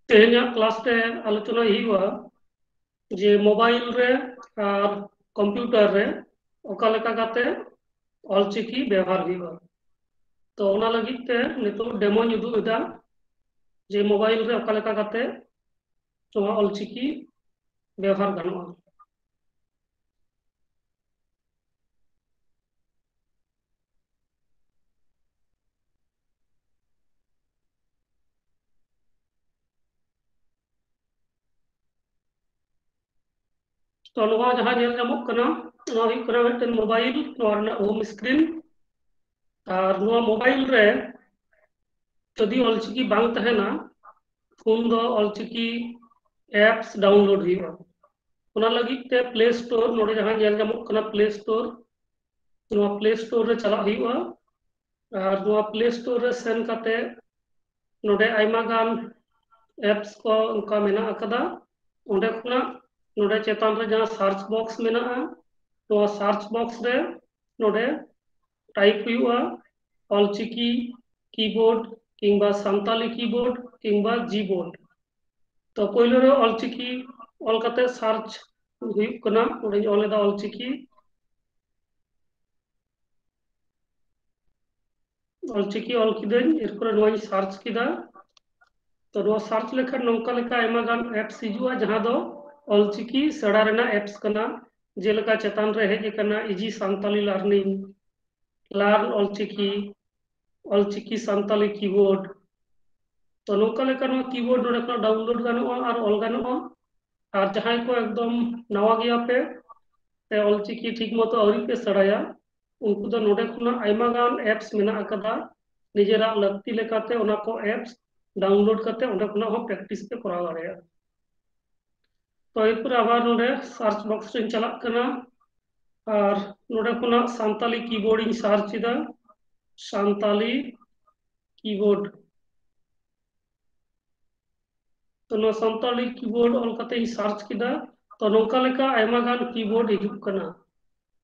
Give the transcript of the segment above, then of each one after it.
तेहना क्लास रे आलोचना हुआ जे मोबाइल रे और कंप्यूटर रे ओका लेका काते ऑलचिकी व्यवहार हुआ। तो ओना लगित ते नितो डेमो उदुग एदा जे मोबाइल रे ओका लेका काते तो ऑलचिकी व्यवहार गानोआ। तो नवा जहां नेल नामक कना नवा हुई कना मिटन मोबाइल नवा रना होम स्क्रीन और नवा मोबाइल रे जदि ऑलचिकी बांग तहेना उन दो ऑलचिकी एप्स डाउनलोड हुआ। ओना लगित ते प्ले स्टोर नोडे जहां नेल नामक कना प्ले स्टोर नवा प्ले स्टोर रे चला हुआ और नवा प्ले स्टोर रे सेन काते नोडे आइमा गान एप्स को उनका मेना अकदा ओंडे खुना नोडे चेतान रे जहां सर्च बॉक्स मेना तो सर्च बॉक्स रे नोडे टाइप हुआ ऑलचिकी कीबोर्ड किंबा सांताली कीबोर्ड किंबा जीबोर्ड। तो पहले रे ऑलचिकी ऑल काते सर्च हुई कना ओंडे ऑल एदा ऑलचिकी ऑलचिकी ऑल किदेन एरपर नोई सर्च किदा। तो नो सर्च लेखन नौका लेका आयमा गान एप्स हिजुआ जहां दो ऑलचिकी सेड़ा रेना एप्स कना जेलका चेतान रे हेज कना easy Santali learning learn Ol Chiki Ol Chiki Santali keyboard. तो नौका लेका नो कीबोर्ड नोडे खना डाउनलोड गानोआ और ऑल गानोआ। और जहां को एकदम नवा गया पे ते ऑलचिकी ठीक मतो आवरी पे सेड़ाया उनको दो नोडे खुना आयमा गान एप्स मेना अकदा निजेरा लक्ति लेकाते ओना को एप्स डाउनलोड करते ओंडे खुना हो प्रैक्टिस पे कराव दाड़ेया। तो एरपर आबार नोडे सर्च बॉक्स रे चलाक कना और नोडे खुना सांताली कीबोर्ड इन सर्च इदा सांताली कीबोर्ड। तो नो सांताली कीबोर्ड ऑल काते इन सर्च किदा तो नौका लेका आयमा गान कीबोर्ड हिजुक कना।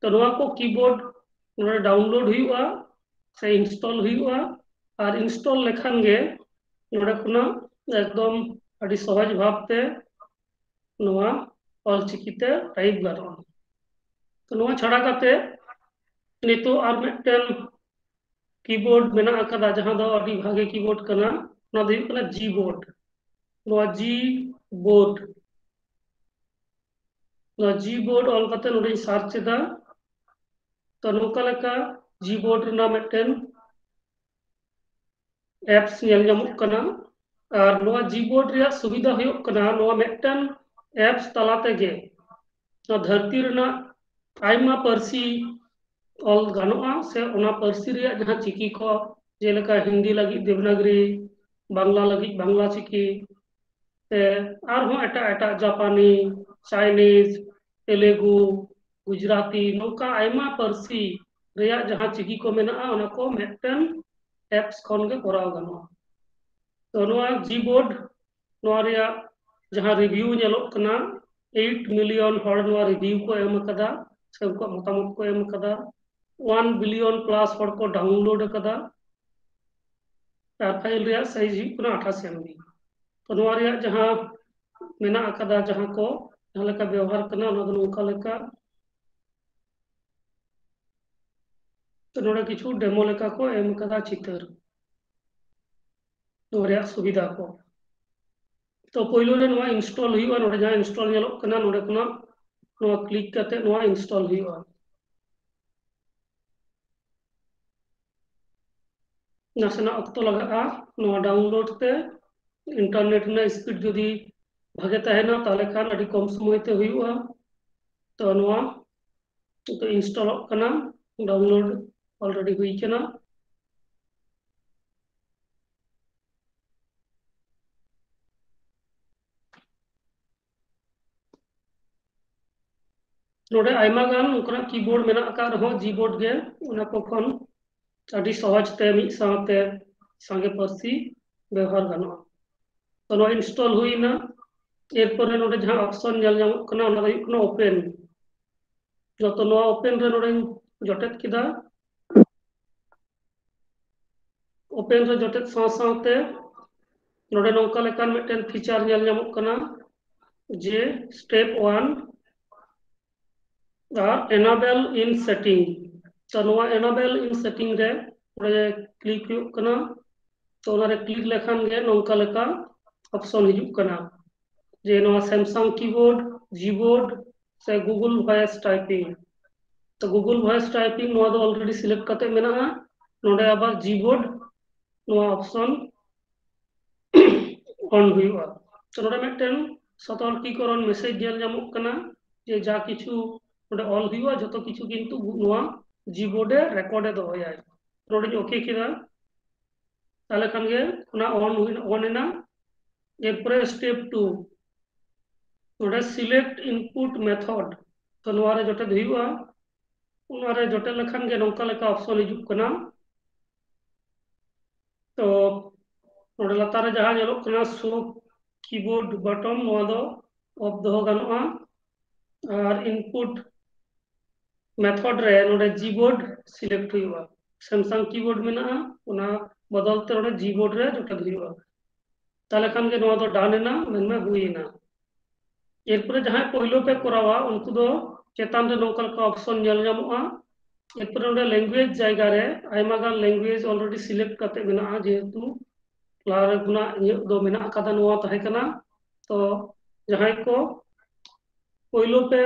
तो नोआ को कीबोर्ड नोडे डाउनलोड हुआ से इंस्टॉल हुआ और इंस्टॉल लेखान गे नोडे खुना एकदम अड़ी सहज भावते नोआ ऑलचिकीते टाइप गानोआ। तो नोआ छाड़ा काते नितो और मिदटेन कीबोर्ड मेना अकदा जहां दो अड़ी भागे कीबोर्ड कना ना दो कना जी बोर्ड। नोआ जी बोर्ड नोआ जी बोर्ड ऑल काते नोडे सर्च एदा। तो नौका लेका जी बोर्ड रेना मिदटेन एप्स नेल नामक कना और नोआ जी बोर्ड रे सुविधा हुयुक कना नोआ मिदटेन एप्स तला तेगे धरती रेना आयमा पारसी ऑल गानोआ से ओना पारसी रे जहां चिकी को जेलका हिंदी लगी देवनागरी बांग्ला लगी बांग्ला चिकी से आरहों एटा एटा जापानी चाइनीज तेलुगु गुजराती नौका आयमा पारसी रे जहां चिकी को मेना ओना को मिदटेन एप्स खन के कराव गानोआ। तो नोआ जी बोर्ड नोआ रे जहां रिव्यू नेलोक कना 8 मिलियन हॉर नोआ रिव्यू को एम कदा से उनको मतामत को एम कदा 1 बिलियन प्लस हॉर को डाउनलोड कदा फाइल रे साइज हुई कना 28 एमबी। तो नोआ रे जहां मेना अकदा जहां को जहां लेका व्यवहार कना ओना दो नौका लेका तो नोडे किछु डेमो लेका को एम कदा चितर नोआ रे सुविधा को। तो पहले रे नोआ इंस्टॉल हुआ नोडे जहां इंस्टॉल नेलोक कना नोडे खुना नोआ क्लिक करते नोआ इंस्टॉल हुआ। नासेना अक्तो लगा नोआ डाउनलोड ते इंटरनेट ना स्पीड जदि भागे तहेना ताले खान अड़ी कम समय ते हुआ। तो नोआ तो इंस्टॉल कना डाउनलोड ऑलरेडी हुई कना। नोडे आयमा गान उनका कीबोर्ड मेना का रहो जीबोर्ड गे उना को खन अड़ी सहज ते मिद साथे संगे पारसी व्यवहार गानोआ। तो नोआ इंस्टॉल हुईना एरपर नोडे जहां ऑप्शन नेल नामक कना ओना हुई कना ओपन। तो नोआ ओपन रे नोडे जटेत किदा ओपन रे जटेत साथे नोडे नौका लेकान मिटन फीचर नेल ᱧᱟᱢᱚᱜ ᱠᱟᱱᱟ जे स्टेप 1 और enable in setting तो नोवा enable in setting रे ओरे क्लिक हुयुग कना तो ओनारे क्लिक लेखान गे नौका लेका ऑप्शन हिजुग कना जे नोवा सैमसंग कीबोर्ड जीबोर्ड से गूगल वॉइस टाइपिंग तो गूगल वॉइस टाइपिंग नोवा दो ऑलरेडी सिलेक्ट करते मेना नोडे आबार जीबोर्ड नोवा ऑप्शन ऑन हुयुगा तो नोडे मिटन सतर्कीकरण मेसेज नेल ᱧᱟᱢᱚᱜ कना जे जा किछु नोडे ऑल हुयुगा जतो किछु किंतु नोवा जीबोर्ड रेकॉर्ड दोहयाय नोडे ओके किदा ताले खान गे ओना ऑन एना एरपरे स्टेप 2 नोडे सिलेक्ट इनपुट मेथड तो नोवा रे जटे हुयुगा ओना रे जटे लेखान गे नौका लेका ऑप्शन हिजुग कना तो नोडे लातार रे जहां नेलोग कना शो कीबोर्ड बटन नोवा दो ऑफ दोहो गानोआ और इनपुट मेथड रे नोडे जीबोर्ड सिलेक्ट हुयुगा सैमसंग कीबोर्ड मेना ओना बदलते नोडे जीबोर्ड रे जटे हुयुगा ताले खान गे नोवा दो डान एना मेनमे हुइना एरपरे जहां पहिलो पे करावा उनको दो चेतान रे नौका लेका ऑप्शन नेल ᱧᱟᱢᱚᱜᱼᱟ एरपरे नोडे लैंग्वेज जायगा रे आयमा गान लैंग्वेज ऑलरेडी सिलेक्ट करते मेना जेहेतु लारे गुना इᱧ दो मेना कदा नोवा तहे कना तो जहां को पहिलो पे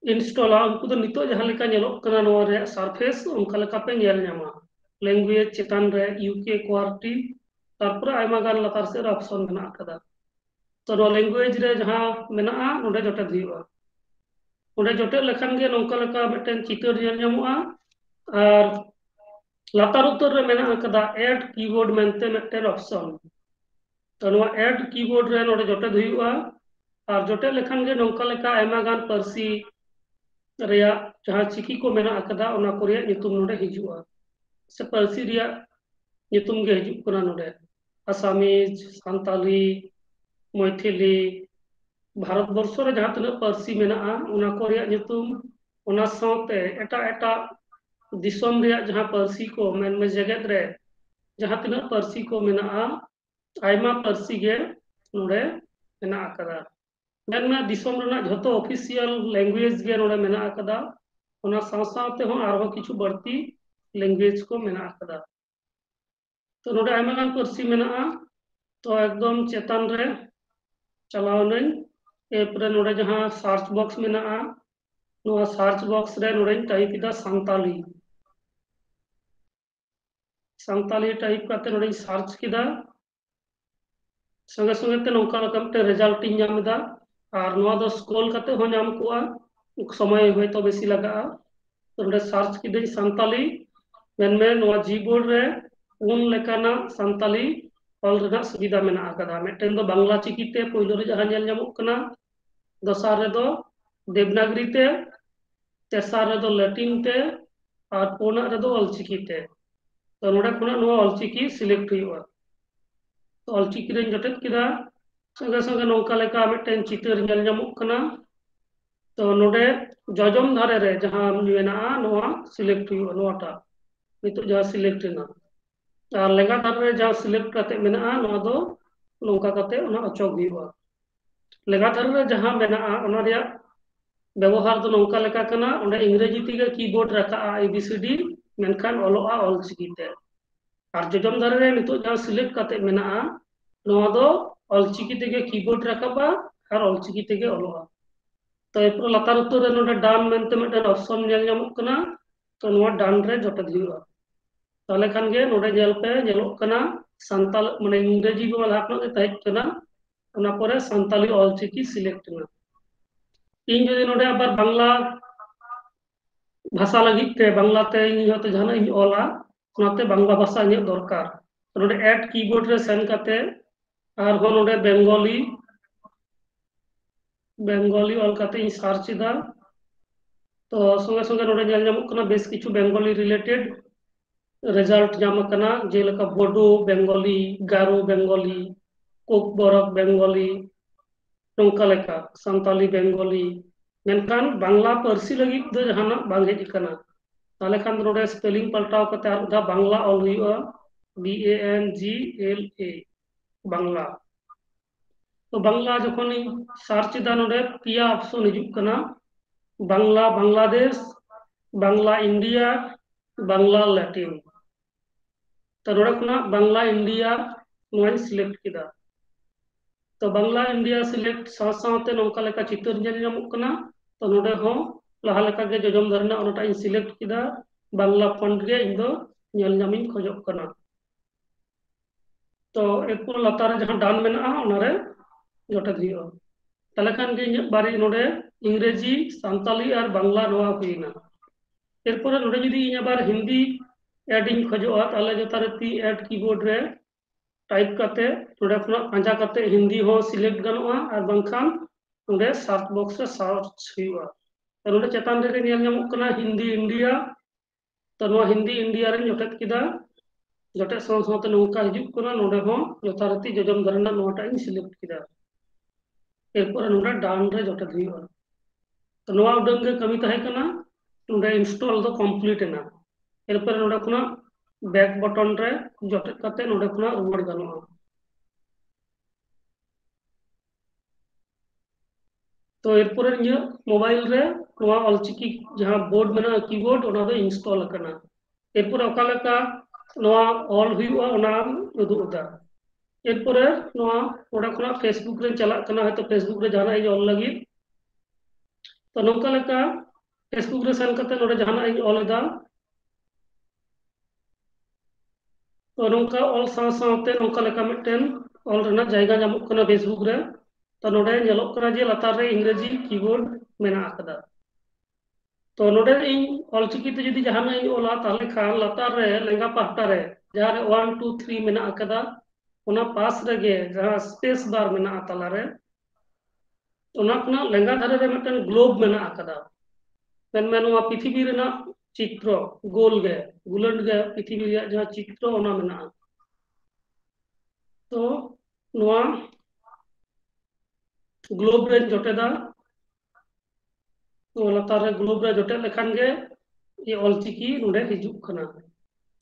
इंस्टॉल उनको तो नितो जहां लेका नेलोग कना नोवा रे सरफेस उनका लेका पे नेल ᱧᱟᱢᱟ लैंग्वेज चेतान रे यूके क्वार्टी तारपर आयमा गान लातार से ऑप्शन मेना कदा तो नो लैंग्वेज रे जहां मेना नोडे जटे हुयुगा ओंडे जटे लेखान गे नौका लेका मिटन चितर नेल ᱧᱟᱢᱚᱜᱼᱟ और लातार उत्तर रे मेना कदा ऐड कीबोर्ड मेनते मिटन ऑप्शन तो नोवा ऐड कीबोर्ड रे नोडे जटे हुयुगा और जटे लेखान गे नौका लेका आयमा गान पारसी रेया जहां चिकी को मेना कदा ओना को रेया नितुम नोडे हिजुआ से पारसी रेया नितुम गे हिजुग कना नोडे आसामीज सांताली मैथिली भारत वर्ष रे जहां तना पारसी मेना ओना को रेया नितुम ओना साथे एटा एटा दिसोम रेया जहां पारसी को मेन में जगत रे जहां तना पारसी को मेना आयमा पारसी गे नोडे मेना कदा मेन में दिसोम रेना जतो ऑफिशियल लैंग्वेज गे नोडे मेना कदा ओना साथ हो आरो किछु बढ़ती लैंग्वेज को मेना कदा तो नोडे आयमा गान पारसी मेना तो एकदम चेतान रे चलाव नई एरपरे नोडे जहां सर्च बॉक्स मेना नोआ सर्च बॉक्स रे नोडे टाइप इदा सांताली सांताली टाइप करते नोडे सर्च किदा संगे संगे ते नौका लेका रिजल्ट इन नामदा और नोआ दो स्क्रॉल करते हो नाम कोआ समय होय तो बेसी लगा तो नोडे सर्च किदे सांताली मेन में नोआ जीबोर्ड रे उन लेकाना सांताली ऑल रेना सुविधा मेना आकदा मिटन दो बांग्ला चिकीते पहिलो रे जहां नेल ᱧᱟᱢᱚᱜ कना दोसार रे दो देवनागरी ते तेसार रे दो लैटिन ते और पुना रे दो ऑलचिकी ते तो नोडे खुना नोआ ऑलचिकी सिलेक्ट हुयुआ तो ऑलचिकी रे जटेट किदा संगे संगे नौका लेका मिटन चितर नेल ᱧᱟᱢᱚᱜ कना तो नोडे जजम धारे रे जहां मेना नोआ सिलेक्ट हुयुआ नोआटा नितो जहां सिलेक्ट ना और लेंगा धारे रे जहां सिलेक्ट करते मेना नोआ दो नौका करते ओना अचोक हुयुआ लेंगा धारे रे जहां मेना ओना रिया व्यवहार दो नौका लेका कना ओंडे इंग्रेजी तेगे कीबोर्ड रखा एबीसीडी मेनखान ऑलोआ ऑलचिकी ते और जजम धारे रे नितो जहां सिलेक्ट करते मेना नोआ दो ऑलचिकी तेगे कीबोर्ड रखा और ऑलचिकी तेगे ऑलोआ तो एरपर लातार उत्तर रे नोडे डान मेनते मिटन ऑप्शन नेल ᱧᱟᱢᱚᱜ कना तो नोआ डान रे जटे हुयुआ ताले खान गे नोडे नेल पे नेलोग कना सांताल माने इंग्रेजी को लाहा खना ताहेज कना ओना परे सांताली ऑलचिकी सिलेक्ट ना इन जदि नोडे आबार बांग्ला भाषा लगित ते बांग्ला ते इन हते जहाना इन ऑला ओनाते बांग्ला भाषा इन दरकार नोडे ऐड कीबोर्ड रे सेन करते और हो नोडे बेंगली बेंगली ऑल करते इन सर्च दा तो संगे संगे नोडे नेल ᱧᱟᱢᱚᱜ कना बेस किछु बेंगली रिलेटेड रिजल्ट जाम कना जेलका बोडो बेंगली गारो बेंगली कोकबरक बेंगली नौका लेका सांताली बेंगली मेनखान बांग्ला पारसी लगी दो जहाना बांग हेज कना ताले खान नोडे स्पेलिंग पलटाव करते आर दा बांग्ला ऑल हुयुआ BANGLA बांग्ला। तो बांग्ला जखन सार्च एदा नोडे पिया ऑप्शन हिजुग कना, बांग्ला बांग्लादेश, बांग्ला इंडिया, बांग्ला लैटिन। तो नोडे खुना बांग्ला इंडिया नोआई सिलेक्ट किदा। तो बांग्ला इंडिया सिलेक्ट साथ साथ नौका लेका चित्र नेल नामक कना। तो नोडे हो लहा लेका गे जोजम धरना ओनाटा इन सिलेक्ट किदा, बांग्ला फॉन्ट गे इन दो नेल नामिन खोजोग कना। तो एरपर लातार जहां डान मेना ओनारे जोटे दियो। ताले खान गे इᱧᱟᱹᱜ बारे नोडे इंग्रेजी सानताली और बांग्ला नोआ हुईना। एरपर नोडे जुदी ᱤᱧ आबार हिंदी ऐड ᱤᱧ खोजोआ ताले जतारती ऐड कीबोर्ड रे टाइप करते नोडे खुना पांजा करते हिंदी हो सिलेक्ट गनोआ और बांखान नोडे सर्च बॉक्स रे सर्च हुईआ। तो नोडे चेतान रे नेल ᱧᱟᱢᱚᱜ कना हिंदी इंडिया। तो नोआ हिंदी इंडिया रे जोटेट किदा, जोटे साथ साथ नौका हिजुग कना नोडे हो यथारती जोजम धरना नोटा इन सिलेक्ट किदा। एरपर नोडे डान रे जोटेट हुईआ। तो नोआ उडंग गे कमी तहे कना नोडे इंस्टॉल दो कंप्लीट एना। एरपर नोडे खुना बैक बटन रे जोटेट करते नोडे खुना रुवाड़ गनोआ। तो एरपर मोबाइल रे नोआ ऑलचिकी जहां बोर्ड मेना कीबोर्ड ओना दो इंस्टॉल करना। एरपर ओका लेका नोआ ऑल हुईआ ओना उदुग दा। एरपर नोआ ओडा खुना फेसबुक रे चला कना है तो फेसबुक रे जहाना इन ऑल लगी। तो नौका लेका फेसबुक रे सेन करते नोडे जहाना इन ऑल दा। तो नौका ऑल साथ साथ नौका लेका मिटन ऑल रेना जायगा ᱧᱟᱢᱚᱜ कना फेसबुक रे। तो नोडे ᱧᱮᱞᱚᱜ कना जे लातार रे इंग्रेजी कीबोर्ड मेना आकदा। तो नोडे इन ऑलचिकी ते जुदी जहाना इन ऑला ताले खान लातार रे लेंगा पाहटा रे जहां रे 1 2 3 मेना आकदा ओना पास रे गे जहां स्पेस बार मेना ताला रे ओना खुना लेंगा धारे रे मिटन ग्लोब मेना आकदा। मेन नोआ पृथ्वी रेना चित्र गोल गे गुलंड गे पृथ्वी रे जहां चित्र ओना मेना। तो नोआ ग्लोब रे जोटेदा। तो लातार रे ग्लोब रे जोटे लेखान गे ये ऑलचिकी नोडे हिजुग कना।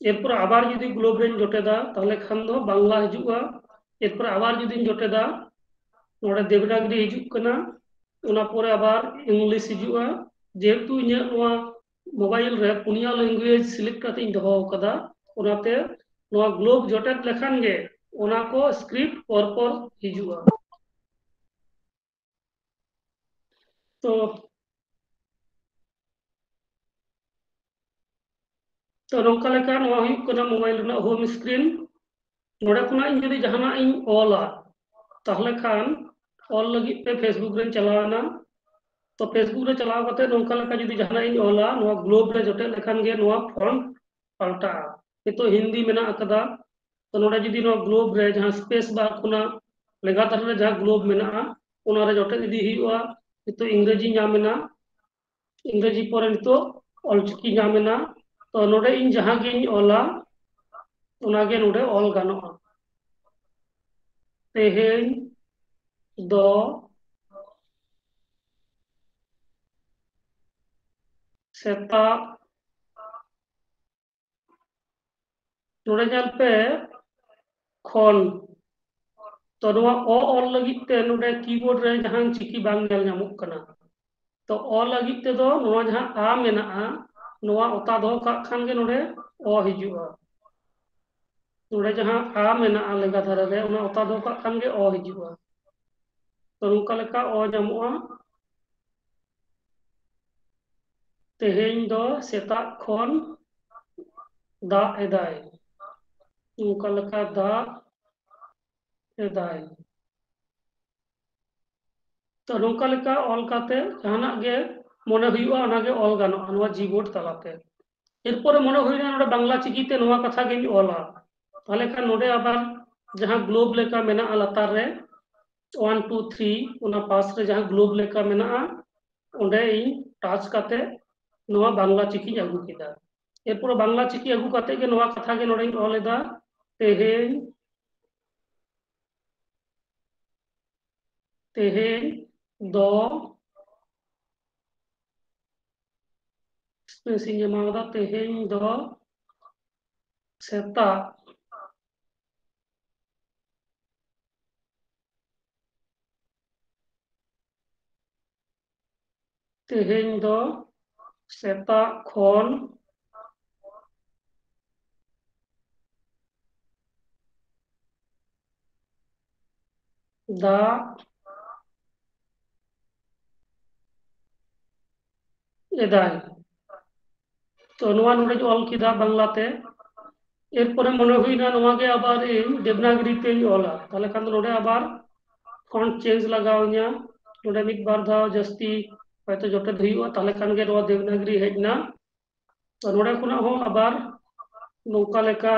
एरपर आबार जुदी ग्लोब रे जोटेदा ताहले खान दो बांग्ला हिजुगा। एरपर आबार जुदी जोटेदा नोडे देवनागरी हिजुग कना। ओना पोरे आबार इंग्लिश हिजुगा। जेहेतु इᱧᱟᱹᱜ नोआ मोबाइल रे पुनिया लैंग्वेज सिलेक्ट करते इन दोहो कदा ओनाते नोआ ग्लोब जोटेट लेखान गे ओना को स्क्रिप्ट पर हिजुगा। तो तो नौका लेका नोआ हुई कना मोबाइल रेना होम स्क्रीन। नोडे खुना इन जुदी जहाना इन ऑला ताहले खान ऑल लगी पे फेसबुक रे चलावना। तो फेसबुक रे चलाव करते नौका लेका जुदी जहाना इन ऑला नोआ ग्लोब रे जोटे लेखान गे नोआ फॉन्ट पाल्टा। तो हिंदी मेना अकदा। तो नोडे जुदी नोआ ग्लोब रे जहां स्पेस बार खुना लेगा धारे रे जहां ग्लोब मेना ओना रे जोटे इदी हुईआ। तो इंग्रेजी नामेना इंग्रेजी पर नितो ऑलचिकी नामेना। तो नोडे इन जहां गे इन ऑला ओना गे नोडे ऑल गानोआ। तेहेन दो सेताग नोडे जल पे खन। तो नोआ ओ ऑल लगित ते नोडे कीबोर्ड रे जहां चिकी बांग नेल ᱧᱟᱢᱚᱜ कना। तो ओ लगित ते दो नोआ जहां आ मेना नोआ ओता दो का खान गे नोडे ओ हिजुआ। नोडे जहां आ मेना लेगा धारे रे ओना ओता दो का खान गे ओ हिजुआ। तो नोका लेका ओ ᱧᱟᱢᱚᱜᱼᱟ। तेहेन दो सेताग खन दाग एदाय नोका लेका दाग एदाय। तो नौका लेका ऑल काते जहाना गे मने हुईआ ओना गे ऑल गानोआ नोआ जीबोर्ड तालाते। एरपर मने हुईना नोडे बांग्ला चिकीते नोआ कथा गेनी ऑला ताहले खान नोडे आबार जहां ग्लोब लेका मेना लातार रे 1 2 3 ओना पास रे जहां ग्लोब लेका मेना ओंडे इन टच काते नोआ बांग्ला चिकी अगू किदा। एरपर बांग्ला चिकी अगू काते गे नोआ कथा गे नोडे ऑल एदा। तेहेन तेहेन दो स्पेसिंग एमादा तेहेन दो सेता तेहेñ दो सेताग खन दाग एदाय तो नोवा नोडे ऑल किदा बांग्लाते एरपरे मने हुईना नोवा गे आबार इन देवनागरी ते ऑला ताले खान नोडे आबार फॉन्ट चेंज लगावኛ नोडे मिद बार धाव जस्ती हयतो जटे हुईवा ताले खान गे नोवा देवनागरी हेजना तो नोडे खुना हो आबार नौका लेका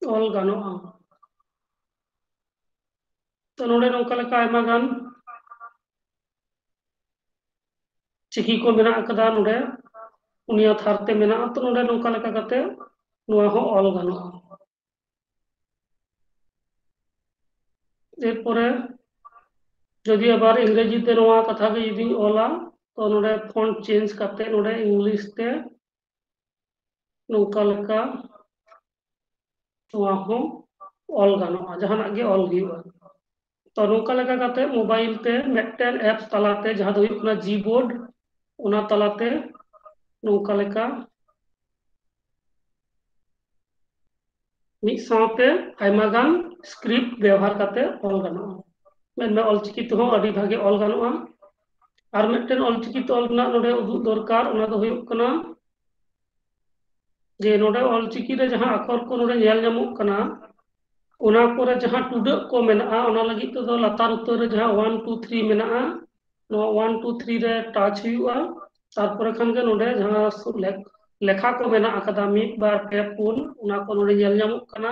ऑल गानोआ तो नोडे नौका लेका आयमा गान चिकी को मेना अकदा नोडे उनिया थारते मेना तो नोडे नौका लेका कते नोवा हो ऑल गानोआ एरपरे जदि आबार इंग्रेजी ते नोवा कथा गे यदि ऑला तो नोडे फॉन्ट चेंज करते नोडे इंग्लिश ते नौका लेका नोवा हो ऑल गानोआ जहानाक गे ऑल हुईवा तो नौका लेका करते मोबाइल ते मेटन एप्स तलाते जहां दो हुईना जी बोर्ड उना तलाते नौका लेका मिद सावते आयमा गान स्क्रिप्ट व्यवहार करते ऑल गानोआ मेनमे ऑलचिकी तो अडी भागे ऑल गानोआ और मिदटेन ऑलचिकी तो ऑल ना नोडे उदुग दरकार उना दो हुईक कना जे नोडे ऑलचिकी रे जहां अक्षर को नोडे नेल ᱧᱟᱢᱚᱜ कना उना कोरे जहां टुडक को मेना उना लगी तो दो लतार उतर रे जहां 1 2 3 मेना नो 1 2 3 रे टच हुआ तारपरे खान गे नोडे जहां लेखा को मेना अकदा मिद बार पे पुन उना को नोडे नेल ᱧᱟᱢᱚᱜ कना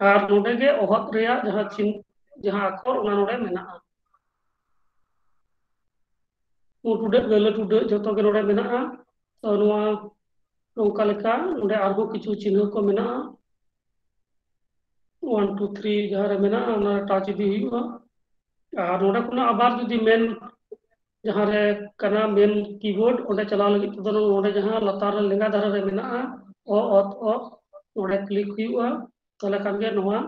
और नोडे गे ओहत रेया जहां चिन जहां अक्षर उना नोडे मेना टुडक गले टुडक जतो गे नोडे मेना तो नोवा नौका लेका नोडे आरहो किछु चिन्ह को मेना 1 2 3 जहां रे मेना उना टच इदी हुआ और नोडे खुना आबार जुदी मेन जहां रे कना मेन कीबोर्ड ओडे चला लगी तो नोडे जहां लतार रे लेंगा धारा रे मेना ओ ऑत ओ नोडे क्लिक हुआ ताले खान गे नोवा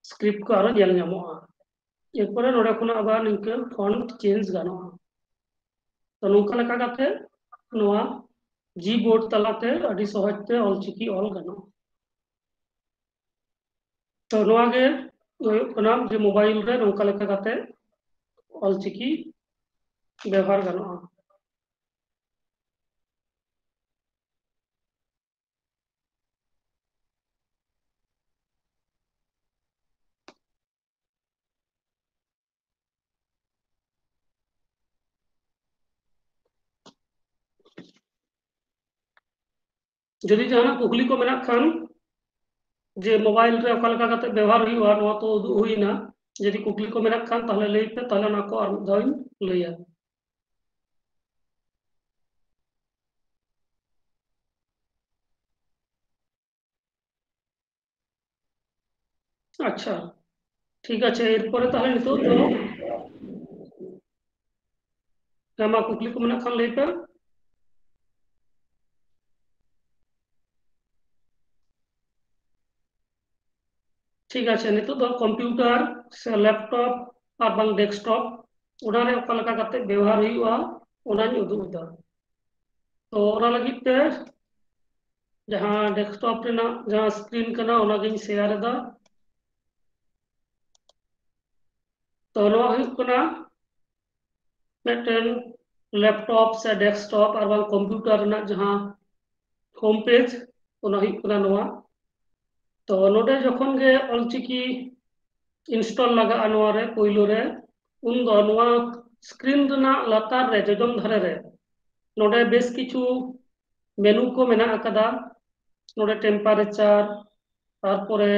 स्क्रिप्ट को आरो नेल ᱧᱟᱢᱚᱜᱼᱟ एरपरे नोडे खुना आबार निंके फॉन्ट चेंज गानोआ तो नौका लेका काते नोवा जी बोर्ड तलाते अडी सहजते ऑलचिकी ऑल गानोआ तो नोवा गे हुयुग कना जे मोबाइल रे नौका लेका काते ऑलचिकी व्यवहार गानोआ जदि जहां कुकली को मेना खान जे मोबाइल रे ओका लेका काते व्यवहार हुआ नोवा तो उदुग हुईना जदि कुकली को मेना खान ताहले लई पे ताहले ना को आर मिद धाव लईया अच्छा ठीक আছে এরপরে তাহলে নিতো তো मा कुकली को मेना खान लई पे ठीक है नितो दो कंप्यूटर से लैपटॉप और बांग डेस्कटॉप उना रे ओका लेका काते व्यवहार हुआ उनानी उदुग दा तो ओना लगी ते जहां डेस्कटॉप रेना जहां स्क्रीन कना ओना गिन शेयर दा तो नोवा हुयुग कना मिदटेन लैपटॉप से डेस्कटॉप और बांग कंप्यूटर रेना जहां होम पेज ओना हुयुग कना नोवा तो नोडे जखन गे ऑलचिकी इंस्टॉल लगा नोवा रे पोइलो रे उन दो नोवा स्क्रीन रेना लतार रे जजम धारे रे नोडे बेस किछु मेनू को मेना अकदा नोडे टेम्पारेचर तारपरे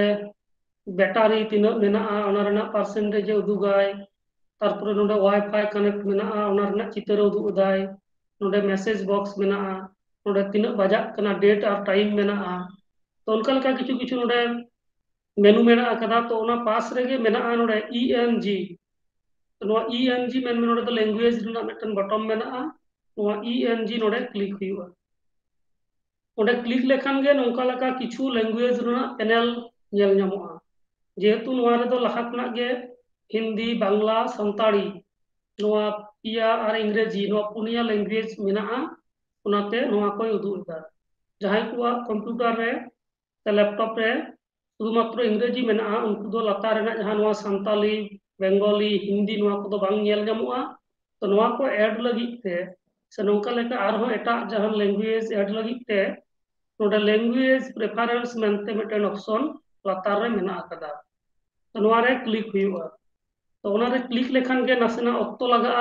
बैटारी तीना मेना ओना रेना परसेंटेज उदुगाय तारपरे नोडे वाईफाई कनेक्ट मेना ओना रेना चित्र उदुगदाय नोडे मैसेज बॉक्स मेना नोडे तीना बजाक कना डेट और टाइम मेना तो उनका लेका किछु किछु नोडे मेनू मेना अकदा तो ओना पास रेगे मेना नोडे ईएनजी तो नोवा ईएनजी मेन नोडे तो लैंग्वेज रेना मिदटेन बटन मेना नोवा ईएनजी नोडे क्लिक हुआ ओडे क्लिक लेखान गे नौका लेका किछु लैंग्वेज रेना पैनल ᱧᱮᱞ ᱧᱟᱢᱚᱜᱼᱟ जेहेतु नोआ रेदो लहा खनाग गे हिंदी बांग्ला सानताड़ी नोआ पिया और इंग्रेजी नोआ पुनिया लैंग्वेज मेनाआ उनाते नोआ कोई उदुगदा जहां कुआ कंप्यूटर रे से लैपटॉप रे शुधुमात्र इंग्रेजी मेनाआ उनको दो लतार रेना जहां नोआ सानताली बेंगली हिंदी नोआ को दो बांग ᱧᱮᱞ ᱧᱟᱢᱚᱜᱼᱟ तो नोआ को ऐड लगित ते से नोंका लेका आरहो एटा जहां लैंग्वेज ऐड लगित ते नोडे लैंग्वेज प्रेफरेंस मेनते मिटन ऑप्शन लतार रे मेना आकदा तो नोआ रे क्लिक हुआ तो ओना रे क्लिक लेखान गे नासेना ऑक्तो लगा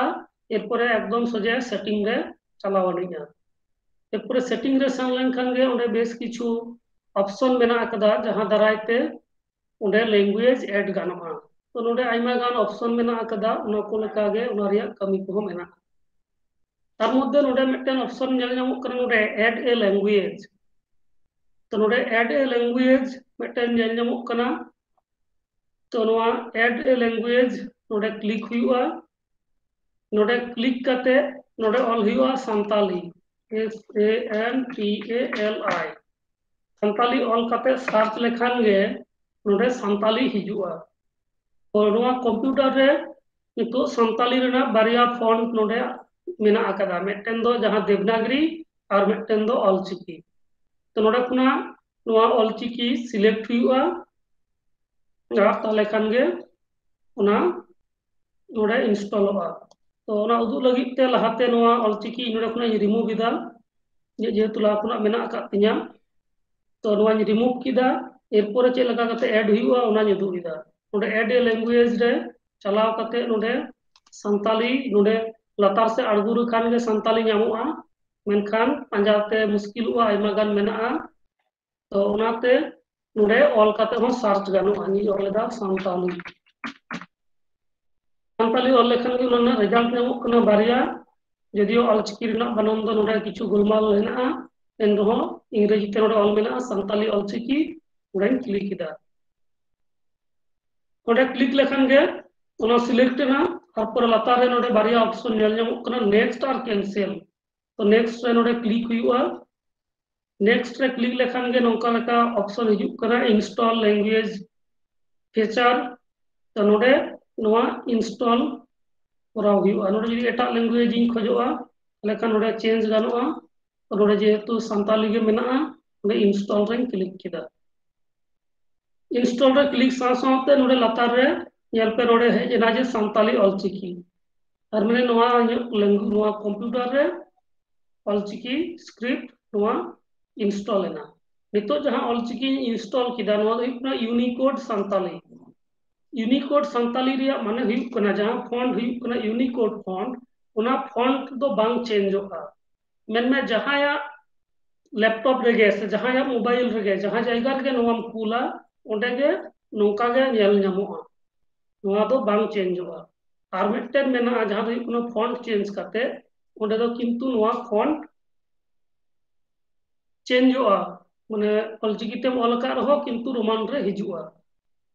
एरपरे एकदम सोजे सेटिंग रे चलावणिया एरपरे सेटिंग रे सान लेनखान गे ओंडे बेस किछु ऑप्शन मेना आकदा जहां दरायते ओंडे लैंग्वेज ऐड गानोआ तो नोडे आइमा गान ऑप्शन मेना आकदा ओना को लेका गे ओना रिया कमी को मेना तार मध्य नोडे मिटन ऑप्शन नेल ᱧᱟᱢᱚᱜ कना नोडे ऐड ए लैंग्वेज तो नोडे ऐड ए लैंग्वेज मिटन नेल ᱧᱟᱢᱚᱜ कना तो नोआ ऐड ए लैंग्वेज नोडे क्लिक हुआ नोडे क्लिक करते नोडे ऑल हुआ संताली SANTALI संताली ऑल करते सर्च लेखान गे नोडे संताली हिजुआ और नोआ कंप्यूटर रे नितो संताली रेना बारिया फॉन्ट नोडे मेना आकदा मिटन दो जहां देवनागरी और मिटन दो ऑलचिकी तो नोडे खुना नोआ ऑलचिकी सिलेक्ट हुआ ताले खान गे उना नोडे इंस्टॉल होगा तो उना उदु लगित ते लहाते नोआ ऑलचिकी नोडे खुना रिमूव इदा जेहेतु लहा खुना मेना आका तिया तो नोआ रिमूव किदा एरपोरे चे लगा कते ऐड हुआ उना उदु इदा नोडे ऐड ए लैंग्वेज रे चलाव कते नोडे संताली नोडे लतार से अड़गुर खान गे संताली ᱧᱟᱢᱚᱜᱼᱟ मेनखान पांजाते मुश्किल हुआ आइमा गान मेना तो उनाते नोडे ऑल कते हो सर्च गानोआ नि ऑलदा संताली संताली ऑल लेखान गे उना रिजल्ट ᱧᱟᱢᱚᱜ कना बारिया जदियो ऑलचिकी रेना बानन दो नोडे किछु गोलमाल हेना एन रहो इंग्रेजी ते नोडे ऑल मेना संताली ऑलचिकी नोडे क्लिक इदा नोडे क्लिक लेखान गे उना सिलेक्ट ना तारपर लतार रे नोडे बारिया ऑप्शन नेल ᱧᱟᱢᱚᱜ कना नेक्स्ट और कैंसिल तो नेक्स्ट रे नोडे क्लिक हुआ नेक्स्ट रे क्लिक लेखान गे नोंका लेका ऑप्शन हिजुक कना इंस्टॉल लैंग्वेज फीचर तो नोडे नोआ इंस्टॉल कराव हुआ नोडे जदि एटा लैंग्वेज इन खोजोआ लेखान नोडे चेंज गानोआ तो नोडे जेहेतु संताली गे मेना नोडे इंस्टॉल रे क्लिक किदा इंस्टॉल रे क्लिक साथे नोडे लतार रे नेल पे नोडे हेज एना जे संताली ऑलचिकी और मैंने नोआ नोआ कंप्यूटर रे ऑलचिकी स्क्रिप्ट नोआ इंस्टॉल एना नितो जहां ऑलचिकी इंस्टॉल किदा नोआ दो हुकना यूनिकोड संताली यूनिकोड संताली रिया माने हुयुक कना जहां फॉन्ट हुयुक कना यूनिकोड फॉन्ट उना फॉन्ट दो बांग चेंजोगा मेनमे जहां लैपटॉप रेगे से जहां मोबाइल रेगे जहां जायगा रेगे नोआम कूला ओंडे गे नोंका गे नेल ᱧᱟᱢᱚᱜᱼᱟ नोआ दो बांग चेंजोगा और मिटन मेना जहां दो हुयुक कना फॉन्ट चेंज करते ओंडे दो किंतु नोआ फॉन्ट चेंजोगा माने ऑलचिकी तेम ऑल का रहो किंतु रोमान रे हिजुआ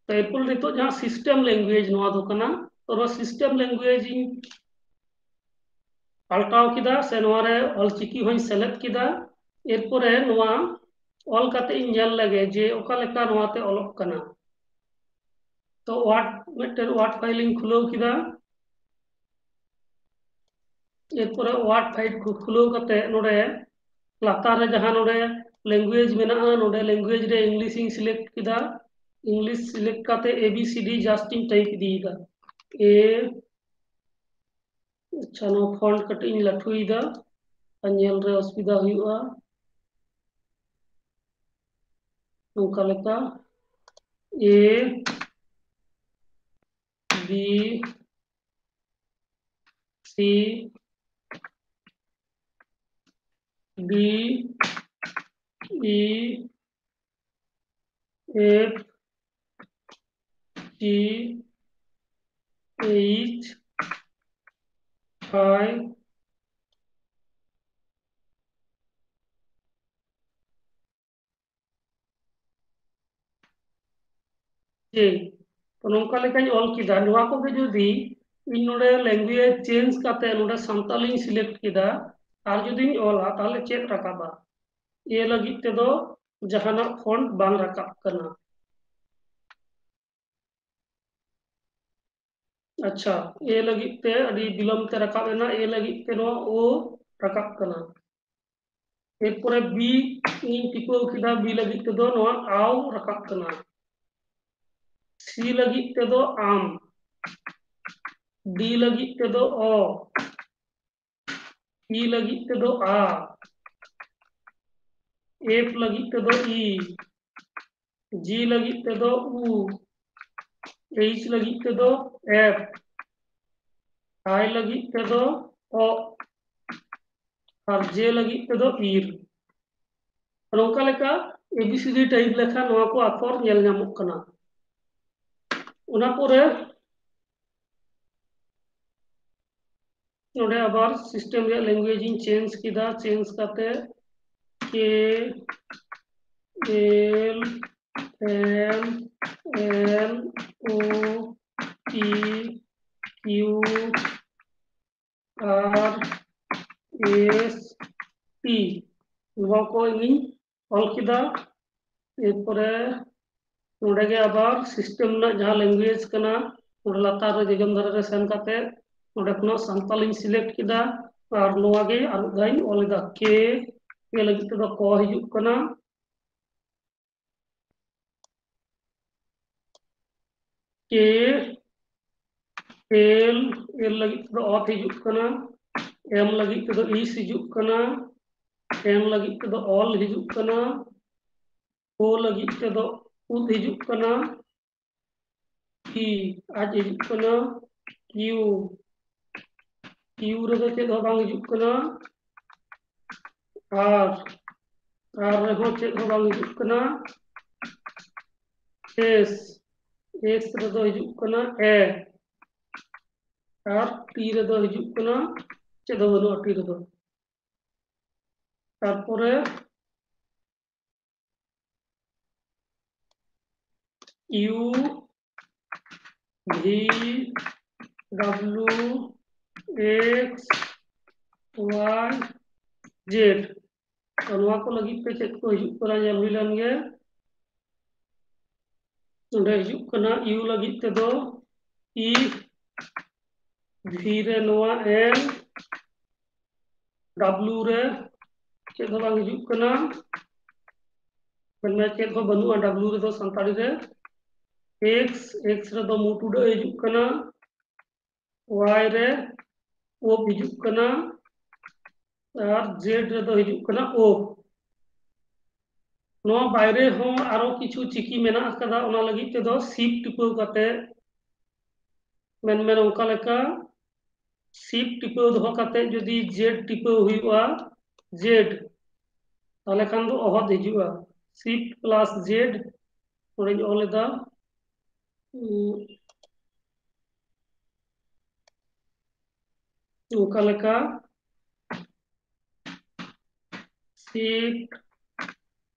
तो एरपल नितो जहां सिस्टम लैंग्वेज नोआ दो कना तो सिस्टम लैंग्वेज इन पाल्टाव किदा से नोआ रे ऑलचिकी होई सेलेक्ट किदा एरपरे नोआ ऑल काते इन नेल लगे जे ओका लेका नोआ ते ऑलक कना तो वाट मिटन वाट फाइल इन खुलो किदा एरपरे वाट फाइल को खुलो कते नोडे लातार रे जहां नोडे लैंग्वेज मेना नोडे लैंग्वेज रे इंग्लिश इन सिलेक्ट किदा इंग्लिश सिलेक्ट करते ABCD जस्टिन टाइप दीदा ए अच्छा नो फॉन्ट कटिंग लठुईदा अनेल रे असुविधा हुआ नोका लेका A B C B E F G H I J तो नोंका लेका ऑल किदा नोआ को गे जदी इन नोडे लैंग्वेज चेंज करते नोडे संताली सिलेक्ट किदा और जदी ऑला ताले चेक रकाबा ये लगी ते दो जहाना फॉन्ट बांग रकाब करना अच्छा ए लगी ते अड़ी बिलम ते रकाब एना ए लगी ते नो ओ रकाब कना एरपरे बी इन टिपो किदा बी लगी ते दो नो आव रकाब कना सी लगी ते दो आम डी लगी ते दो ओ ई लगी ते दो आ एफ लगी ते दो ई जी लगी ते दो ऊ एच लगी ते दो एफ आई लगी ते दो ओ और जे लगी ते दो ईर नौका लेका एबीसीडी टाइप लेखा नोआ को अक्षर नेल नामक कना उना पोरे नोडे आबार सिस्टम रे लैंग्वेज इन चेंज किदा चेंज काते K L M N O P Q R S T नोआ को इन ऑल किदा एरपरे नोडे के आबार सिस्टम ना जहां लैंग्वेज कना नोडे लातार रे जगम धरे रे सेन काते नोडे खनो सांताली सिलेक्ट किदा और नोआ गे आर दाइन ऑल दा के लगी ते दो को हिजुक कना के एल एल लगी ते दो ऑट हिजुक कना एम लगी ते दो ईस हिजुक कना एन लगी ते दो ऑल हिजुक कना ओ लगी ते दो उद हिजुक कना पी आज हिजुक कना क्यू क्यू रे दो चेद हो बांग हिजुक कना आर आर रे हो चेद हो बांग हिजुक कना एस एस रे दो हिजुक कना ए और टी रे दो हिजुक कना चेद हो बनो टी रे दो तारपरे you V W X Y Z तो नोआ को लगी पे चेक को हिजुक कना नेल हुई लन गे नोडे हिजुक कना यू लगी ते दो ई भी रे नोआ एन डब्ल्यू रे चेक हो बांग हिजुक कना मैं चेक हो बनुआ डब्ल्यू रे दो संताली रे एक्स एक्स रे दो मुटुडो हिजुक कना वाई रे ओ हिजुक कना और जेड रे दो हिजुक कना ओ नोआ बायरे हो आरो किछु चिकी मेना कदा ओना लगी ते दो शिफ्ट टिपो काते मेन मेन ओंका लेका शिफ्ट टिपो दो काते जदी जेड टिपो हुआ जेड ताले खान दो ओहद हिजुआ शिफ्ट प्लस जेड ओरे ओलेदा ओंका लेका shift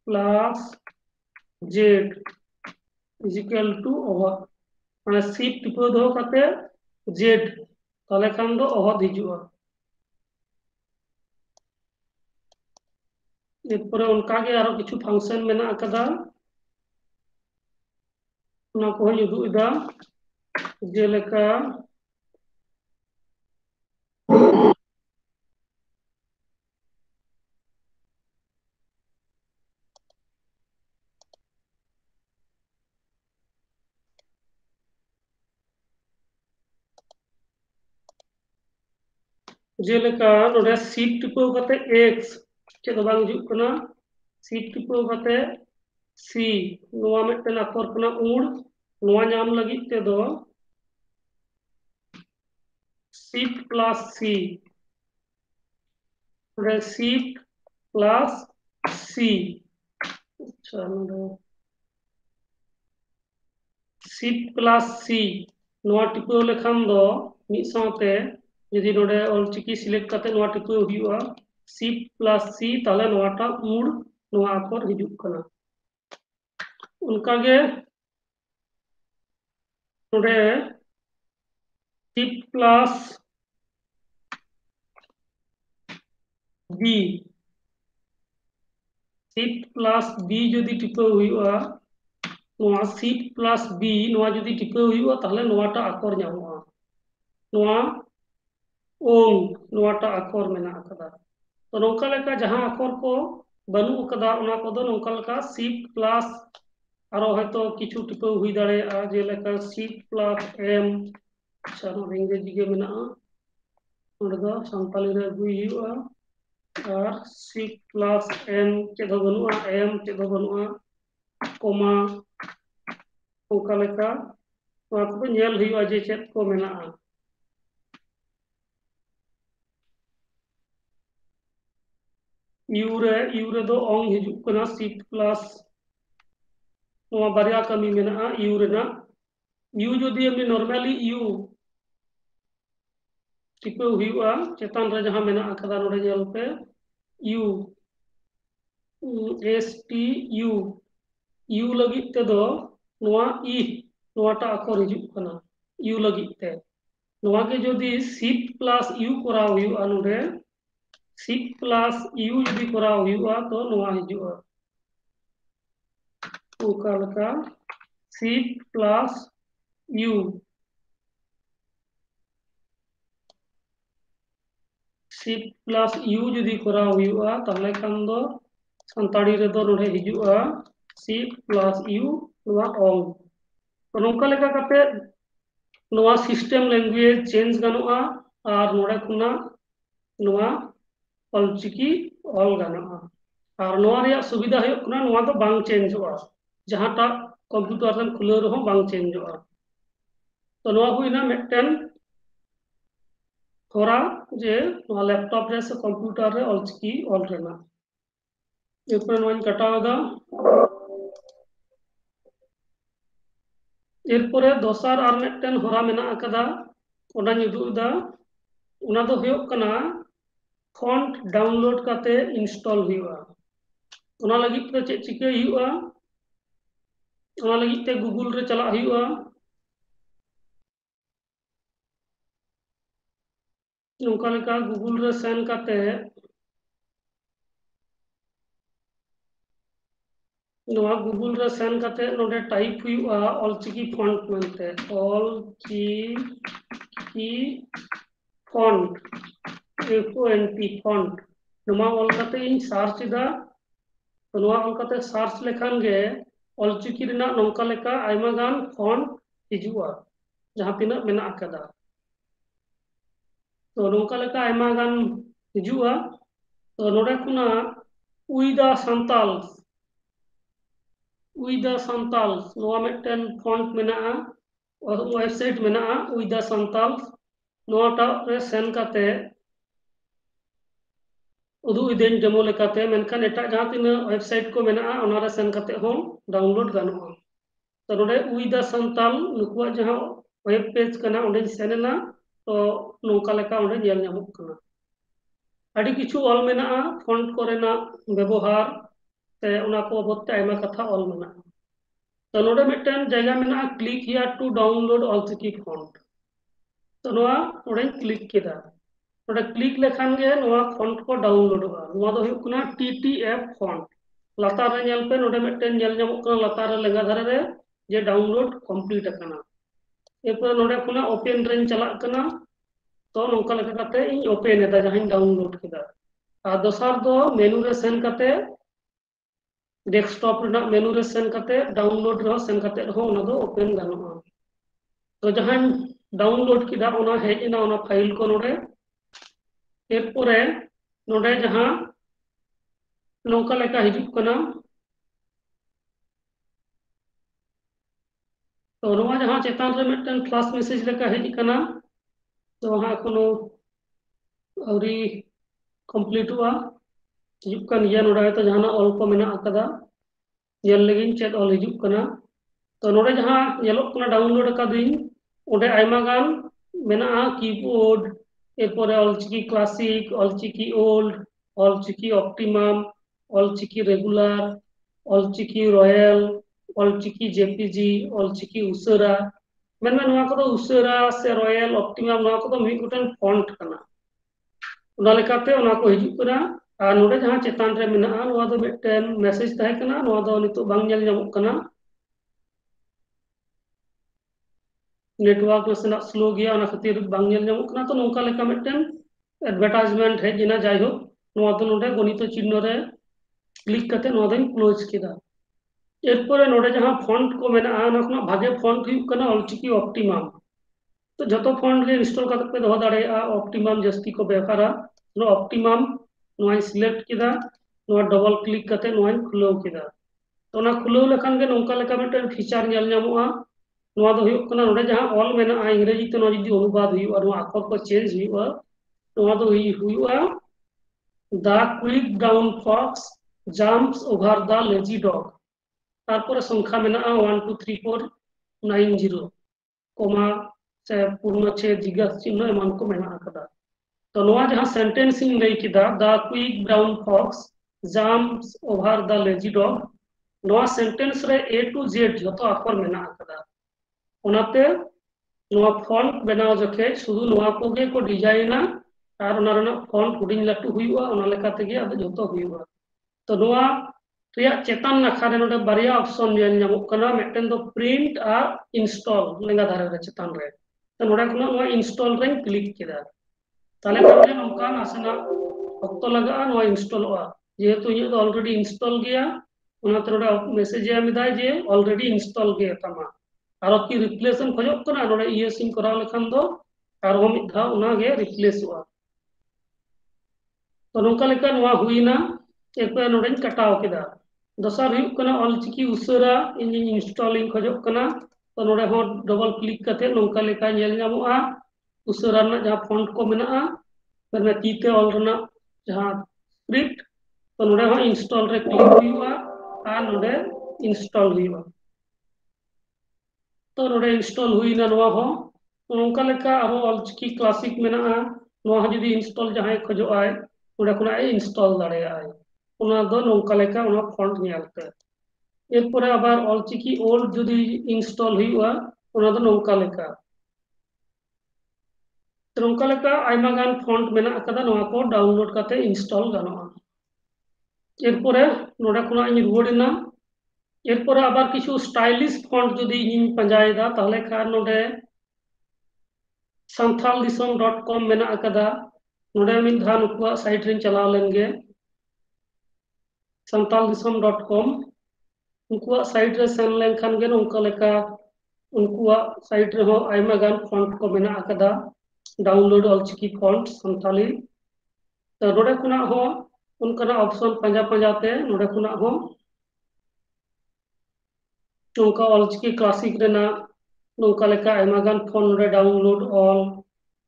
plus Z is equal to ओहद माने शिफ्ट टिपो दो काते जेड ताले खान दो ओहद हिजुआ एरपरे उनका के आरो किछु फंक्शन मेना कदा उना को युदु इदा जेलेका जेलेका नोडे शिफ्ट टिपो काते एक्स चेद बांग हिजुक कना शिफ्ट टिपो काते सी नोआ मिटन अक्षर कना उड़ नोआ नाम लगी ते दो शिफ्ट प्लस सी शिफ्ट प्लस सी अच्छा शिफ्ट प्लस सी नोआ टिपो लेखान दो मिद साथे यदि नोडे ऑलचिकी सिलेक्ट करते नोआ टिपो हुआ शिफ्ट प्लस सी ताले नोआटा उड़ नोआ अक्षर हिजुक कना उनका गे नोडे shift plus B shift plus B जदि टिपो हुआ नोआ शिफ्ट प्लस बी नोआ जदि टिपो हुआ ताले नोआटा अक्षर नामोगा ᱱᱚᱣᱟ ओम नोवाटा अक्षर मेना अकदा तो नोंका लेका जहां अक्षर को बनू अकदा ओना कोदो नोंका लेका शिफ्ट प्लस आरो हयतो किछु टिपो हुई दाड़ेया जे लेका शिफ्ट प्लस एम अच्छा नो इंग्रेजी गे मेना ओंडे दो संताली रे हुई हुआ और शिफ्ट प्लस एम चेदो बनुआ एम चेदो बनुआ कोमा ओंका लेका नोआ को नेल हुआ जे चेद को मेना यूरे दो ओंग हिजुक कना शिफ्ट प्लस नोआ बारिया कमी मेना यू रेना यू जदि एमनी नॉर्मली यू टिपे हुआ चेतान रे जहां मेना अकदा नोडे जेल पे U S T you you लगी ते दो नोआ ई नोआटा अक्षर हिजुक कना यू लगी ते नोआ के जदि शिफ्ट प्लस यू कराव हुआ नोडे शिफ्ट प्लस यू जदि कराव हुआ तो नोआ हिजुआ ओका लका shift plus you shift plus you जदि कराव हुआ ताहले खान दो संताड़ी रे दो नोडे हिजुआ शिफ्ट प्लस यू नोआ ऑल तो नोंका लेका काते नोआ सिस्टम लैंग्वेज चेंज गानोआ और नोडे खुना नोआ ऑलचिकी ऑल गानोआ और नोआ रिया सुविधा हुई कना नोआ दो बांग चेंज होआ जहांटा कंप्यूटर रेम खुले रहो बांग चेंज होआ तो नोआ हुईना मिदटेन थोड़ा जे नोआ लैपटॉप रे से कंप्यूटर रे ऑलचिकी ऑल रेना एरपर नोआनी कटावदा एरपरे दोसार और मिदटेन होरा मेना अकदा ओनानी उदुदा ओना दो हुयो कना फॉन्ट डाउनलोड करते इंस्टॉल हुआ ओना लगी तो चेक चिके हुआ ओना लगी ते गूगल रे चला हुआ नोंका लेका गूगल रे सेन करते नोआ गूगल रे सेन करते नोडे टाइप हुआ ऑलचिकी फॉन्ट मेनते ऑलचिकी फॉन्ट FONT फॉन्ट नोमा ऑल करते इन सर्च दा तो नोआ ऑल करते सर्च लेखान गे ऑलचिकी रिना नोंका लेका आयमा गान फॉन्ट हिजुआ जहां तिना मेना अकदा तो नोंका लेका आयमा गान हिजुआ तो नोडे खुना उइदा सांताल्स नोआ मिदटेन फॉन्ट मेना वेबसाइट मेना उइदा सांताल्स नोआटा रे सेन करते उदु इदेन डेमो लेकाते मेनखान एटा जहां तिना वेबसाइट को मेना ओना रे सेन करते हो डाउनलोड गानोआ तो नोडे उइदा सांताल नुकुआ जहां वेब पेज कना ओंडे सेनेना तो नोंका लेका ओंडे नेल ᱧᱟᱢᱚᱜ कना अड़ी किछु ऑल मेना फॉन्ट कोरेना व्यवहार ते ओना को बते आयमा कथा ऑल मेना तो नोडे मिदटेन जगह मेना click here to download Ol Chiki font तो नोआ ओंडे क्लिक केदा नोडे क्लिक लेखान गे नोआ फॉन्ट को डाउनलोडोगा नोआ दो हुयुग कना TTF फॉन्ट लातार रे नेल पे नोडे मिदटेन नेल ᱧᱟᱢᱚᱜ कना लातार रे लेंगा धारे रे जे डाउनलोड कंप्लीट अकना एरपर नोडे खुना ओपन रेन चलाक कना तो नोंका लेका काते इन ओपन एदा जहां डाउनलोड केदा और दोसार दो मेनू रे सेन काते डेस्कटॉप रेना मेनू रे सेन काते डाउनलोड रे सेन काते हो ओना दो ओपन गानोआ तो जहां डाउनलोड किदा ओना हेज एना ओना फाइल को नोडे एरपरे नोडे जहां नोंका लेका हिजुक कना तो नोआ जहां चेतान रे मिदटेन फ्लैश मैसेज लेका हेज कना तो वहां कोनो अवरी कंप्लीट हुआ हिजुक कन या नोडे तो जहां ऑल को मेना अकदा नेल लगिन चेक ऑल हिजुक कना तो नोडे जहां नेलोक कना डाउनलोड अकादिन ओंडे आयमा गान मेना कीबोर्ड एरपरे Ol Chiki classic Ol Chiki old Ol Chiki optimum Ol Chiki regular Ol Chiki royal Ol Chiki JPG Ol Chiki उसरा मेनमे नोआ को उसरा से रॉयल ऑप्टिमम नोआ को मिद गोटेन फॉन्ट कना ओना लेकाते ओना को हिजुक कना और नोडे जहां चेतान रे मेना नोआ दो मिदटेन मैसेज ताहे कना नोआ दो नितो बांग नेल ᱧᱟᱢᱚᱜ कना नेटवर्क नासेना स्लो गया ओना खातिर बांग नेल ᱧᱟᱢᱚᱜ ᱠᱟᱱᱟ। तो नोंका लेका मिटन एडवर्टाइजमेंट है जिना जायहो नोआ तो नोडे गणित चिन्ह रे क्लिक करते नोआ दिन क्लोज किदा। एरपर नोडे जहां फॉन्ट को मेना ओना खना भागे फॉन्ट हुयुग कना ऑलचिकी ऑप्टिमम। तो जतो फॉन्ट गे इंस्टॉल करते पे दोहो दाड़ेया ऑप्टिमम जस्ती को व्यवहारा नो ऑप्टिमम नोआ सिलेक्ट किदा नोआ डबल क्लिक करते नोआ खुलो किदा। तो ना खुलो लेखान गे नोंका लेका मिटन फीचर नेल ᱧᱟᱢᱚᱜᱼᱟ। नोआ दो हुयुग कना नोडे जहां ऑल मेना इंग्रेजी ते नोआ जदि अनुवाद हुयुगा नोआ अक्षर को चेंज हुयुगा नोआ दो हुयुगा the quick brown fox jumps over the lazy dog. तारपर संख्या मेना 1 2 3 4 9 0 कोमा से पूर्ण छे जिज्ञासा चिन्ह एमान को मेना आकदा। तो नोआ जहां सेंटेंसिंग लई किदा the quick brown fox jumps over the lazy dog नोआ सेंटेंस रे ए टू जेड जतो अक्षर मेना आकदा। ओनाते नोआ फॉन्ट बनाव जखे शुधु नोआ कोगे को डिजाइना और ओना रना फॉन्ट हुडिंग लाटू हुयुआ ओना लेका तेगे अब जतो हुयुआ। तो नोआ रिया चेतन नाखा रे नोडे बारिया ऑप्शन नेल ᱧᱟᱢᱚᱜ कना मिटन दो प्रिंट और इंस्टॉल लेंगा धारे रे चेतन रे। तो नोडे खना नोआ इंस्टॉल रे क्लिक किदा ताले खाने नोका नासेना ऑक्तो लगा नोआ इंस्टॉलवा जेहेतु इᱧ दो ऑलरेडी इंस्टॉल गया ओना ते नोडे मैसेज एमिदा जे ऑलरेडी इंस्टॉल गया तमा और की रिप्लेसन खोजोग कना नोडे ईएस इन कराव लेखान दो और हम मिद धाव ओना गे रिप्लेसवा। तो नोंका लेका नोआ हुइना एरपर नोडे कटाव किदा। दसार हुयुग कना ऑलचिकी उसरा इन इंस्टॉलिंग खोजोग कना तो नोडे हो डबल क्लिक करते नोंका लेका नेल ᱧᱟᱢᱚᱜᱼᱟ उसरा ना जहां फॉन्ट को मेना मैंने तीते ऑल रना जहां स्क्रिप्ट तो नोडे हो इंस्टॉल रे क्लिक हुयुआ आ नोडे इंस्टॉल हुयुआ। तो नोडे इंस्टॉल हुइना नोआ हो नोंका लेका आरो ऑलचिकी क्लासिक मेना नोआ जदी इंस्टॉल जहां खोजो आय नोडे खुना इंस्टॉल दाड़ेया आय ओना दो नोंका लेका ओना फॉन्ट नेलते। एरपर आबार ऑलचिकी ओल्ड जदी इंस्टॉल हुयुआ ओना दो नोंका लेका तो नोंका लेका आयमा गान फॉन्ट मेना अकदा नोआ को डाउनलोड करते इंस्टॉल गानोआ। एरपर नोडे खुना इन रुवाड़िना एरपर आबार किछु स्टाइलिश फॉन्ट जदी इन पंजायदा ताहले खान नोडे santhaldisam.com मेना अकदा नोडे मिद धा नुकुआ साइट रिन चलाव लेनगे santhaldisam.com उनकुआ साइट रे सेन लेनखान गे नोंका लेका उनकुआ साइट रे हो आयमा गान फॉन्ट को मेना अकदा डाउनलोड ऑलचिकी फॉन्ट संथाली। तो नोडे खुना हो उनका ऑप्शन पंजा पंजाते नोडे खुना हो नोंका ऑलचिकी क्लासिक रेना नोंका लेका आयमा गान फॉन्ट नोडे डाउनलोड ऑल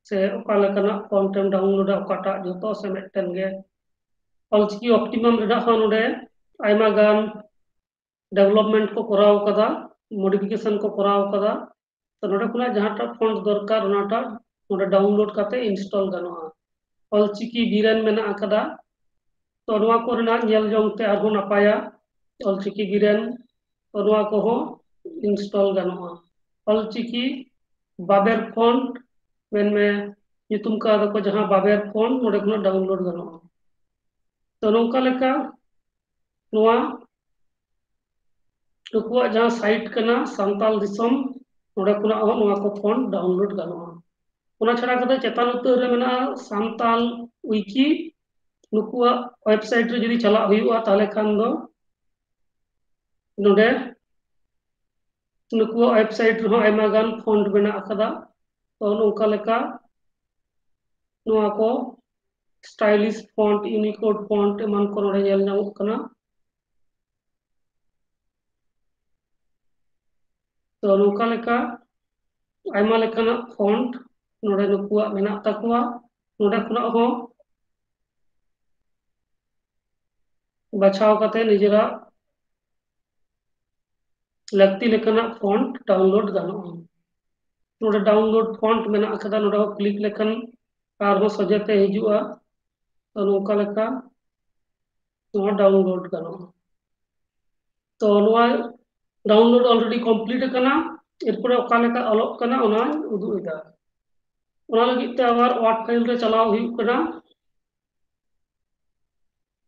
से ओका लेकाना फॉन्ट एम डाउनलोड ओकाटा जतो से मिटन गे ऑलचिकी ऑप्टिमम रेडा हो नोडे आयमा गान डेवलपमेंट को कराव कदा मॉडिफिकेशन को कराव कदा। तो नोडे खुना जहांटा फॉन्ट दरकार ओनाटा नोडे डाउनलोड करते इंस्टॉल गानोआ। ऑलचिकी बीरेन मेना अकदा तो नोआ को रेना नेल जोंगते आरो नापाया ऑलचिकी बीरेन तो नोआ को हो इंस्टॉल गानोआ। ऑलचिकी बाबेर फॉन्ट मेन में नितुम का दको जहां बाबेर फॉन्ट नोडे खुना डाउनलोड गानोआ। तो नोंका लेका नोआ नुकुआ जहां साइट कना सांताल दिसम नोडे खुना हो नोआ को फॉन्ट डाउनलोड गानोआ। ओना छड़ा कते चेतान उतर रे मेना सांताल विकी नुकुआ वेबसाइट रे जदी चला हुयुआ ताले खान दो नोडे नुकुआ वेबसाइट रे हो आयमा गान फॉन्ट मेना अकदा तो नोंका लेका नोआ को स्टाइलिश फॉन्ट यूनिकोड फॉन्ट एमान को नोडे नेल ᱧᱟᱢᱚᱜ कना। तो नोंका लेका आयमा लेकाना फॉन्ट नोडे नुकुआ मेना तकवा नोडे खुना हो बचाव करते निजरा लगती लेकाना फॉन्ट डाउनलोड गानोआ। नोडे डाउनलोड फॉन्ट मेना अकदा नोडे हो क्लिक लेखन और हो सजेते हिजुआ तो नोंका लेका नोआ डाउनलोड गानोआ। तो नोआ डाउनलोड ऑलरेडी कंप्लीट कना एरपर ओका लेका ऑलोग कना ओना उदुग एदा ओना लगित ते आबार वर्ड फाइल रे चलाव हुयुग कना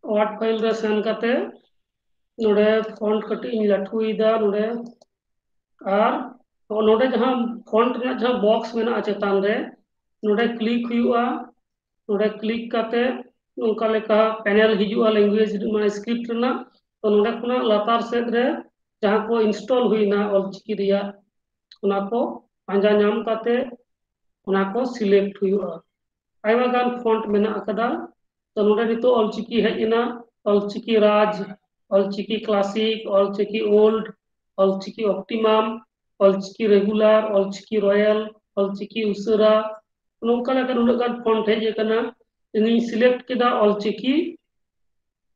वर्ड फाइल रे सेन करते नोडे फॉन्ट कटी इन लाठुइदा नोडे और नोडे जहां फॉन्ट रना जहां बॉक्स मेना चेतान रे नोडे क्लिक हुआ नोडे क्लिक काते उनका लेका पैनल हिजुआ लैंग्वेज माने स्क्रिप्ट रना तो नोडे खुना लातार सेद रे जहां को इंस्टॉल हुईना ऑलचिकी रिया उना को पांजा नाम काते उना को सिलेक्ट हुआ आयमा गान फॉन्ट मेना अकदा तो नोडे नितो ऑलचिकी हेजना Ol Chiki Raj Ol Chiki classic Ol Chiki old Ol Chiki optimum Ol Chiki regular Ol Chiki royal Ol Chiki उसरा नोंका लेका नुना गान फॉन्ट हेज कना इनी सिलेक्ट केदा ऑलचिकी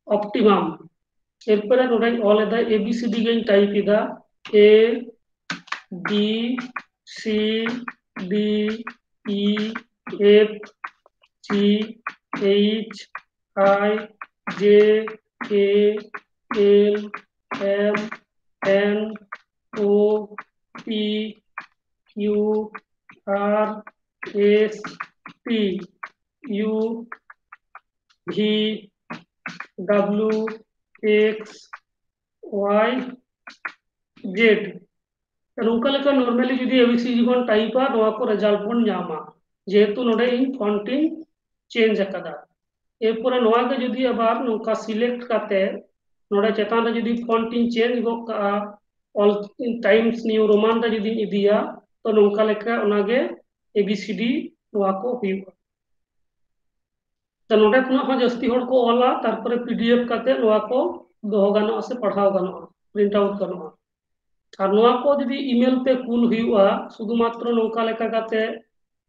ऑप्टिमम एरपर नोडे ऑल एदा एबीसीडी गेन टाइप इदा A B C D E F G H I J K L M N O P Q R S T U V W X Y Z नौका लेका नॉर्मली जुदी एबीसीडी बन टाइपा नोआ को रिजल्ट बन नामा जेहेतु नोडे इन फॉन्ट इन change अकदा एरपर नोआ के जुदी अबार नौका सिलेक्ट काते नोडे चेतान रे जुदी फॉन्ट इन चेंज गो का ऑल टाइम्स न्यू रोमान रे जुदी इदिया तो नौका लेका ओनागे एबीसीडी नोआ को हुआ तो नोडे खुना हो जस्ती होड़ को ऑला तारपर पीडीएफ काते नोआ को दोहो गानो से पढ़ाओ गानो प्रिंट आउट गानो और नोआ को जुदी ईमेल ते कूल हुआ शुधुमात्र नौका लेका काते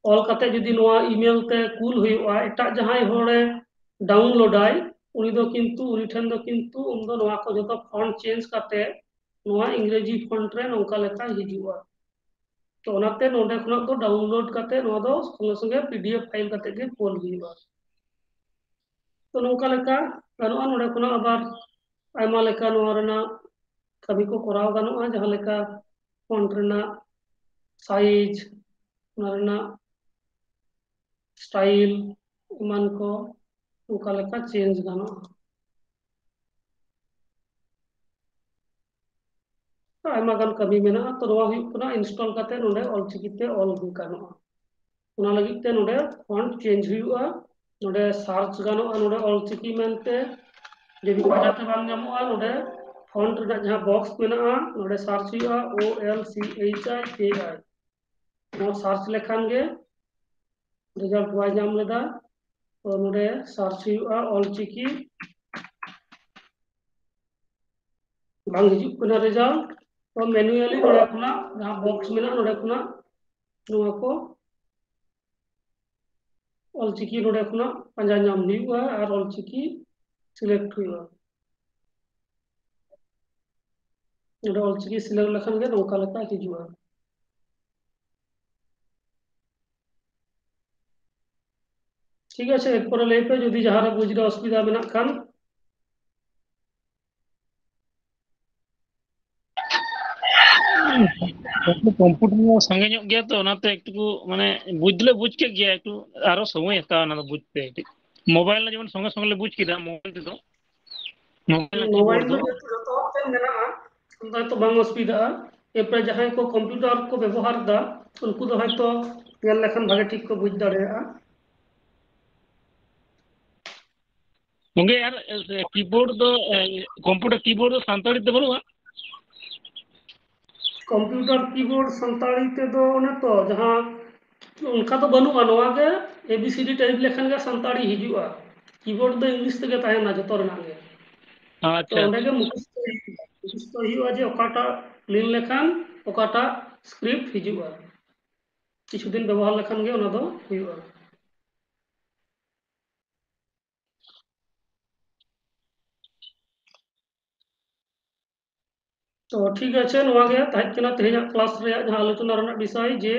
ऑल काते जुदी नोआ ईमेल ते कूल हुआ एटा जहां होड़े डाउनलोडाई उनी दो किंतु उनी ठन दो किंतु उन दो नोआ को जतो फॉन्ट चेंज काते नोआ इंग्रेजी फॉन्ट रे नौका लेका हिजुआ तो ओनाते नोडे खुना तो डाउनलोड काते नोआ दो संगे संगे पीडीएफ फाइल काते के कूल हुआ तो नौका लेका गानोआ नोडे खुना आबार आयमा लेका नोआ रेना कभी को कराव गानोआ जहां लेका फॉन्ट रेना साइज ना स्टाइल मान को उनका लेका चेंज गानोआ तो आयमा गान कभी मेना तो नोआ हुई कना इंस्टॉल काते नोडे ऑलचिकी ते ऑल हुई गानोआ उना लगी ते नोडे फॉन्ट चेंज हुआ नोडे सर्च गानोआ नोडे ऑलचिकी मेनते जदि पाजाते बांग नामोआ नोडे फॉन्ट रे जहां बॉक्स मेना नोडे सर्च हुआ O L C H I K I नो सर्च लेखान गे रिजल्ट वाई नाम लेदा तो नोडे सर्च हुआ ऑलचिकी बांग हिजुग कना रिजल्ट तो मैनुअली नोडे खुना जहां बॉक्स मेना नोडे खुना नोआ को ऑलचिकी नोडे खुना पांजा नाम हुआ और ऑलचिकी सिलेक्ट हुआ नोडे ऑलचिकी सिलेक्ट लेखान गे नोका लेका हिजुआ ठीक है एरपर लय पे जुदी जहां रे बुझ रे असुविधा मेना खान कंप्यूटर संगे ᱧᱚᱜ गया तो ओनाते एकटू माने बुझले बुझ के गया एकटू आरो समय हता ना बुझते मोबाइल जेमन संगे संगे ले बुझ किदा मोबाइल ते दो मोबाइल में जो तो मेना उनका तो बांग असुविधा एरपर जहां को कंप्यूटर को व्यवहार दा उनको दो हयतो नेल लेखान भागे ठीक को बुझ दाड़ेया होंगे यार कीबोर्ड दो कंप्यूटर कीबोर्ड दो सांताड़ी ते बनुआ कंप्यूटर कीबोर्ड संताड़ी ते दो ने तो जहां उनका तो बनुआ नोआ के एबीसीडी टाइप लेखान गे संताड़ी हिजुआ कीबोर्ड दो इंग्लिश ते ताहेना जतो रेना गे तो अच्छा ओंडे गे मुखस्त हुआ जे ओकाटा क्लीन लेखान ओकाटा स्क्रिप्ट हिजुआ किछु दिन व्यवहार लेखान गे ओना दो हुआ तो ठीक है नोआ गे ताहेज कना तेहेजा क्लास रे जहां आलोचना रेना विषय जे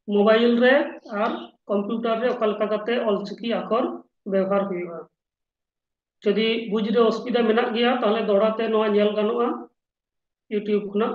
मोबाइल रे और कंप्यूटर रे ओका लेका काते ऑलचिकी आखर व्यवहार हुआ जदि बुझ रे असुविधा मेना गया ताहले दोहराते नोआ नेल गानोआ यूट्यूब खुना